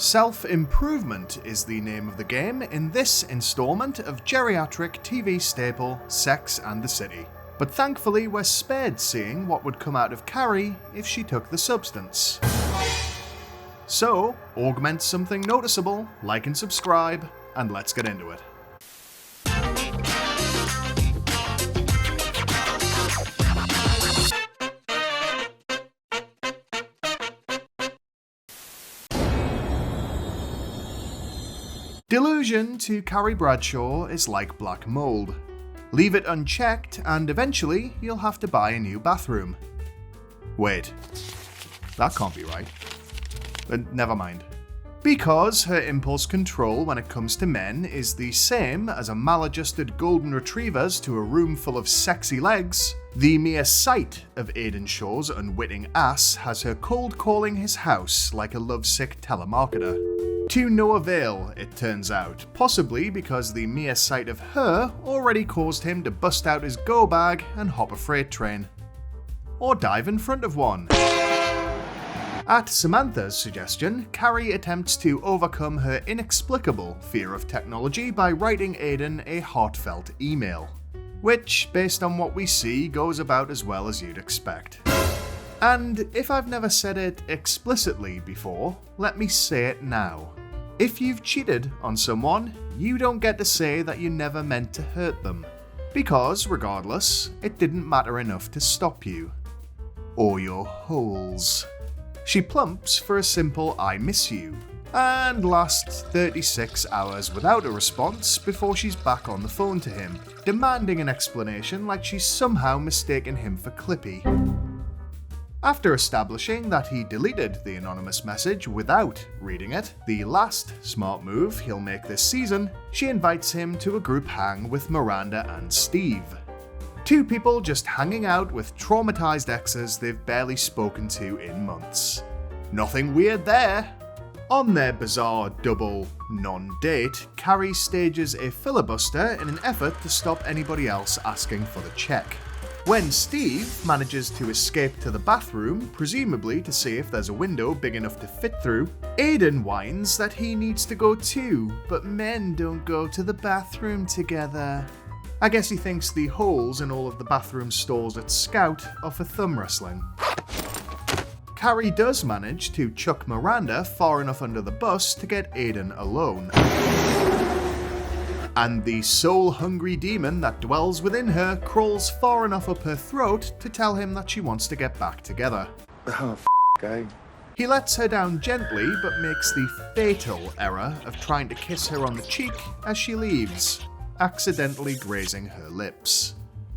Self-Improvement is the name of the game in this installment of geriatric TV staple Sex and the City. But thankfully we're spared seeing what would come out of Carrie if she took the substance. So, augment something noticeable, like and subscribe, and let's get into it. Delusion to Carrie Bradshaw is like black mold. Leave it unchecked and eventually you'll have to buy a new bathroom. Wait, that can't be right. But never mind. Because her impulse control when it comes to men is the same as a maladjusted golden retriever's to a room full of sexy legs, the mere sight of Aidan Shaw's unwitting ass has her cold calling his house like a lovesick telemarketer. To no avail, it turns out, possibly because the mere sight of her already caused him to bust out his go bag and hop a freight train. Or dive in front of one. At Samantha's suggestion, Carrie attempts to overcome her inexplicable fear of technology by writing Aidan a heartfelt email, which, based on what we see, goes about as well as you'd expect. And if I've never said it explicitly before, let me say it now. If you've cheated on someone, you don't get to say that you never meant to hurt them, because regardless, it didn't matter enough to stop you. Or your holes. She plumps for a simple I miss you, and lasts 36 hours without a response before she's back on the phone to him, demanding an explanation like she's somehow mistaken him for Clippy. After establishing that he deleted the anonymous message without reading it, the last smart move he'll make this season, she invites him to a group hang with Miranda and Steve. Two people just hanging out with traumatized exes they've barely spoken to in months. Nothing weird there. On their bizarre double non-date, Carrie stages a filibuster in an effort to stop anybody else asking for the check. When Steve manages to escape to the bathroom, presumably to see if there's a window big enough to fit through, Aidan whines that he needs to go too, but men don't go to the bathroom together. I guess he thinks the holes in all of the bathroom stalls at Scout are for thumb wrestling. Carrie does manage to chuck Miranda far enough under the bus to get Aidan alone. And the soul-hungry demon that dwells within her crawls far enough up her throat to tell him that she wants to get back together. Oh, guy. He lets her down gently, but makes the fatal error of trying to kiss her on the cheek as she leaves, accidentally grazing her lips.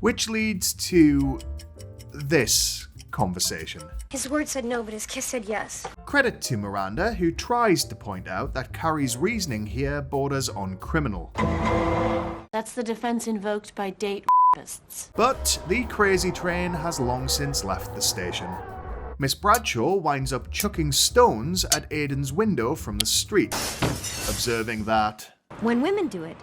Which leads to this conversation. His word said no, but his kiss said yes. Credit to Miranda, who tries to point out that Carrie's reasoning here borders on criminal. That's the defense invoked by date rapists. But the crazy train has long since left the station. Miss Bradshaw winds up chucking stones at Aidan's window from the street, observing that When women do it,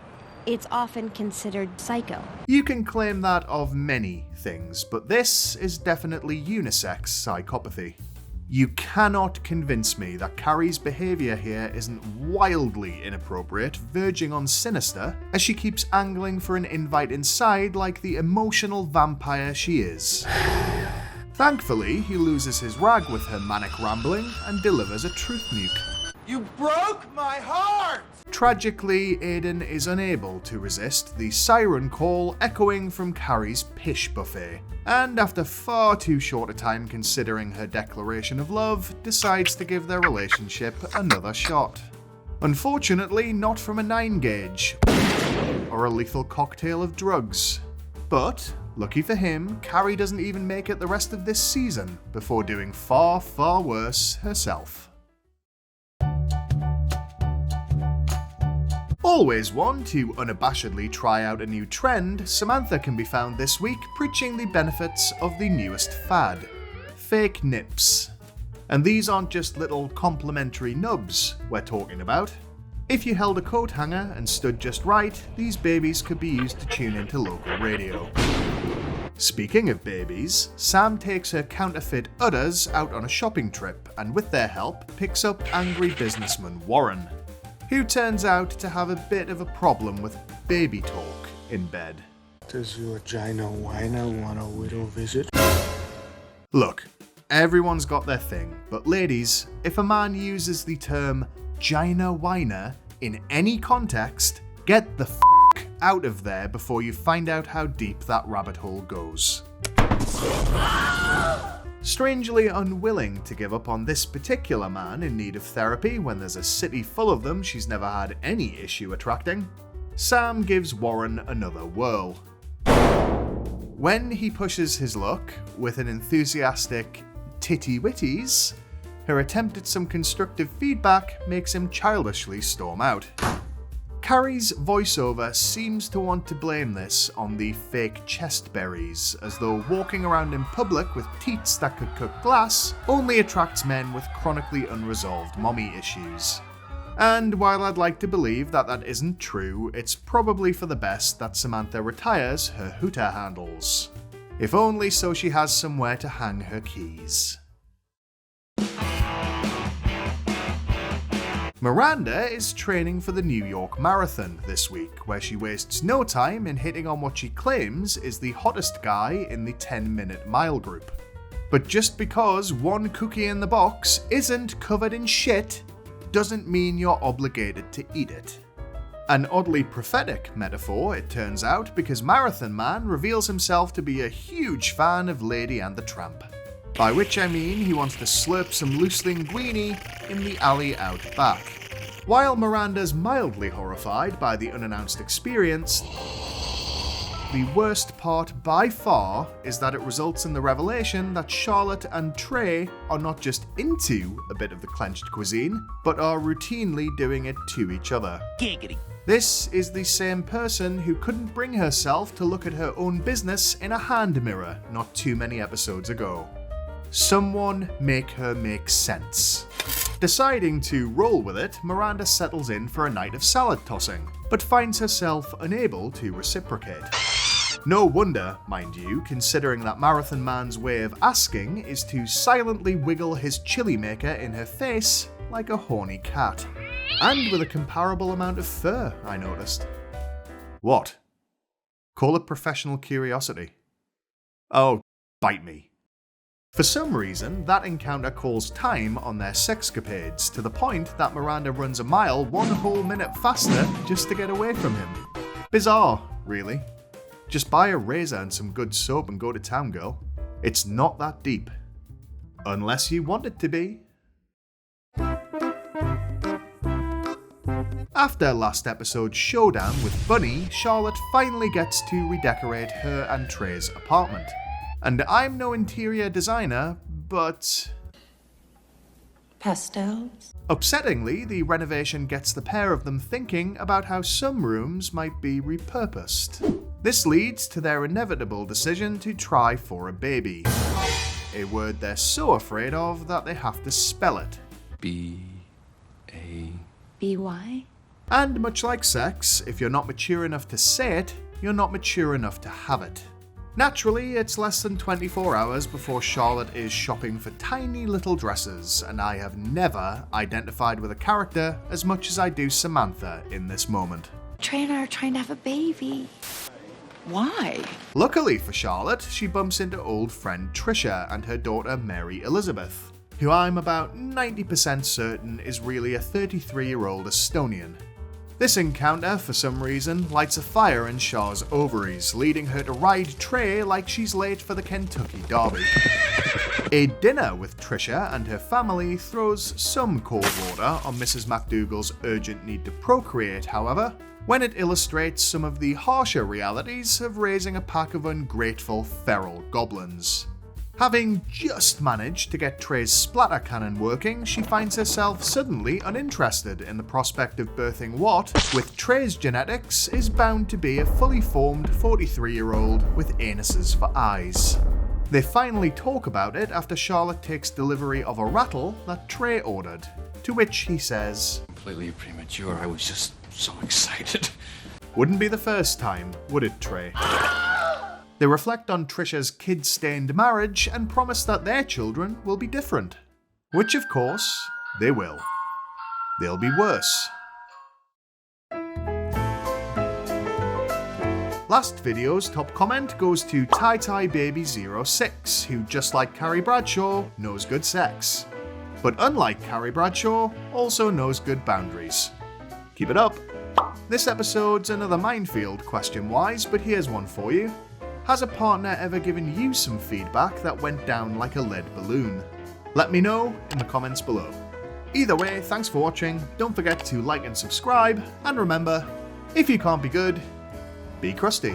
it's often considered psycho. you can claim that of many things, but this is definitely unisex psychopathy. You cannot convince me that Carrie's behaviour here isn't wildly inappropriate, verging on sinister, as she keeps angling for an invite inside like the emotional vampire she is. Thankfully, he loses his rag with her manic rambling and delivers a truth nuke. You broke my heart! Tragically, Aidan is unable to resist the siren call echoing from Carrie's pish buffet, and after far too short a time considering her declaration of love, decides to give their relationship another shot. Unfortunately, not from a 9-gauge, or a lethal cocktail of drugs. But, lucky for him, Carrie doesn't even make it the rest of this season, before doing far, far worse herself. Always one to unabashedly try out a new trend, Samantha can be found this week preaching the benefits of the newest fad, fake nips. And these aren't just little complimentary nubs we're talking about. If you held a coat hanger and stood just right, these babies could be used to tune into local radio. Speaking of babies, Sam takes her counterfeit udders out on a shopping trip and with their help picks up angry businessman Warren, who turns out to have a bit of a problem with baby talk in bed. Does your Gina Whiner want a widow visit? Look, everyone's got their thing, but ladies, if a man uses the term Gina Whiner in any context, get the out of there before you find out how deep that rabbit hole goes. Strangely unwilling to give up on this particular man in need of therapy when there's a city full of them she's never had any issue attracting, Sam gives Warren another whirl. When he pushes his luck with an enthusiastic titty witties, her attempt at some constructive feedback makes him childishly storm out. Carrie's voiceover seems to want to blame this on the fake chest berries, as though walking around in public with teats that could cut glass only attracts men with chronically unresolved mommy issues. And while I'd like to believe that that isn't true, it's probably for the best that Samantha retires her hooter handles. If only so she has somewhere to hang her keys. Miranda is training for the New York Marathon this week, where she wastes no time in hitting on what she claims is the hottest guy in the 10-minute mile group. But just because one cookie in the box isn't covered in shit, doesn't mean you're obligated to eat it. An oddly prophetic metaphor, it turns out, because Marathon Man reveals himself to be a huge fan of Lady and the Tramp. By which I mean he wants to slurp some loose linguine in the alley out back. While Miranda's mildly horrified by the unannounced experience, the worst part by far is that it results in the revelation that Charlotte and Trey are not just into a bit of the clenched cuisine, but are routinely doing it to each other. Giggity. This is the same person who couldn't bring herself to look at her own business in a hand mirror not too many episodes ago. Someone make her make sense. Deciding to roll with it, Miranda settles in for a night of salad tossing, but finds herself unable to reciprocate. No wonder, mind you, considering that Marathon Man's way of asking is to silently wiggle his chili maker in her face like a horny cat. And with a comparable amount of fur, I noticed. What? Call it professional curiosity. Oh, bite me. For some reason, that encounter calls time on their sexcapades, to the point that Miranda runs a mile 1 whole minute faster just to get away from him. Bizarre, really. Just buy a razor and some good soap and go to town, girl. It's not that deep. Unless you want it to be. After last episode's showdown with Bunny, Charlotte finally gets to redecorate her and Trey's apartment. And I'm no interior designer, but... Pastels? Upsettingly, the renovation gets the pair of them thinking about how some rooms might be repurposed. This leads to their inevitable decision to try for a baby. A word they're so afraid of that they have to spell it. B-A... BY? And much like sex, if you're not mature enough to say it, you're not mature enough to have it. Naturally, it's less than 24 hours before Charlotte is shopping for tiny little dresses, and I have never identified with a character as much as I do Samantha in this moment. Trey and I are trying to have a baby. Why? Luckily for Charlotte, she bumps into old friend Trisha and her daughter Mary Elizabeth, who I'm about 90% certain is really a 33-year-old Estonian. This encounter, for some reason, lights a fire in Char's ovaries, leading her to ride Trey like she's late for the Kentucky Derby. A dinner with Trisha and her family throws some cold water on Mrs. McDougal's urgent need to procreate, however, when it illustrates some of the harsher realities of raising a pack of ungrateful feral goblins. Having just managed to get Trey's splatter cannon working, she finds herself suddenly uninterested in the prospect of birthing what, with Trey's genetics, is bound to be a fully formed 43-year-old with anuses for eyes. They finally talk about it after Charlotte takes delivery of a rattle that Trey ordered, to which he says, Completely premature. I was just so excited. Wouldn't be the first time, would it, Trey? They reflect on Trisha's kid-stained marriage and promise that their children will be different. Which, of course, they will. They'll be worse. Last video's top comment goes to TieTieBaby06, who, just like Carrie Bradshaw, knows good sex. But unlike Carrie Bradshaw, also knows good boundaries. Keep it up! This episode's another minefield question-wise, but here's one for you. Has a partner ever given you some feedback that went down like a lead balloon? Let me know in the comments below. Either way, thanks for watching, don't forget to like and subscribe, and remember, if you can't be good, be crusty.